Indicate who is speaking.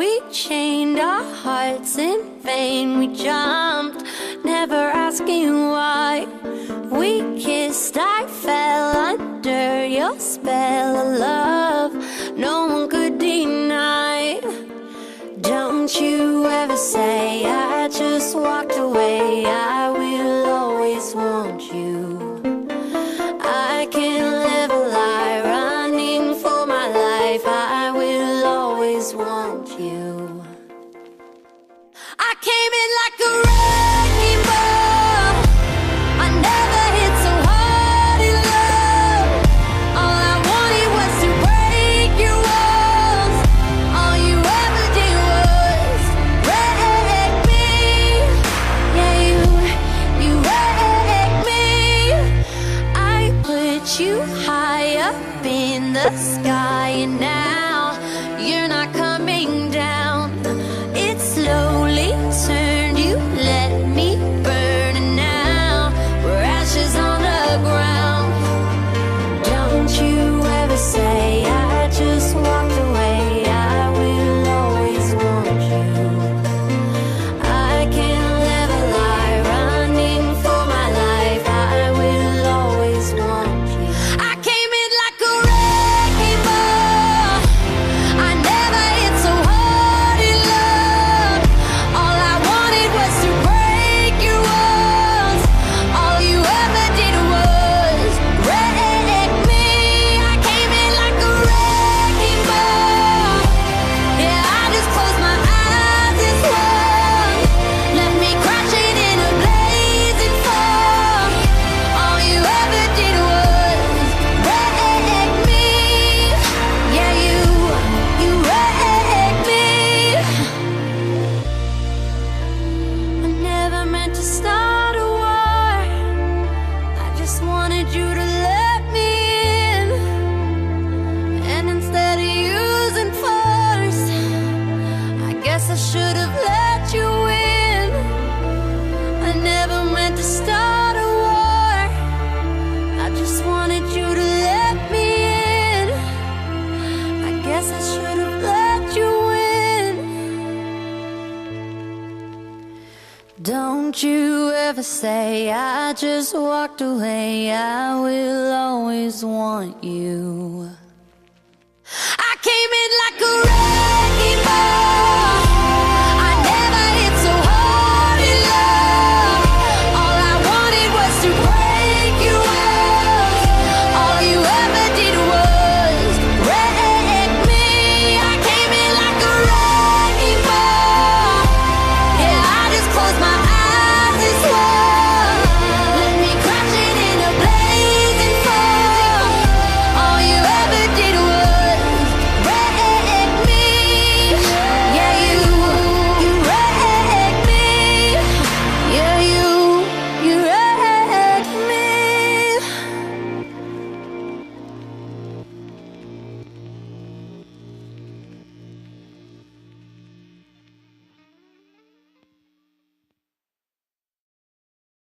Speaker 1: we chained our hearts in vain. We jumped, never asking why. We kissed, I fell under your spell of love no one could deny. Don't you ever say I just walked away. I will always want you. I can't live a lie running for my life. I will always want you. I came in like a wrecking ball. I never hit so hard in love. All I wanted was to break your walls. All you ever did was wreck me. Yeah, you wrecked me. I put you high up in the sky, and now you're not coming down. It slowly turned, you let me burn, and now we're ashes on the ground. Don't you ever say I just walked away. I will always want you. I can't live a lie running for my life. I will always want you. I came in like a wrecking ball. I never hit so hard in love. All I wanted was to break your walls. All you ever did was wreck me. I came in like a wrecking ball. Yeah, I just closed my eyes and swung. Left me crashing in a blazing fall. All you ever did was wreck me. Yeah, you wrecked me. I never meant to start a war. I just wanted you to let me in. And instead of using force, I guess I should have let you in. I never meant to start a war. I just wanted you to let me in. I guess I should have let you in. Don't you ever say I just walked away. I will always want you. I came in like a wrecking ball.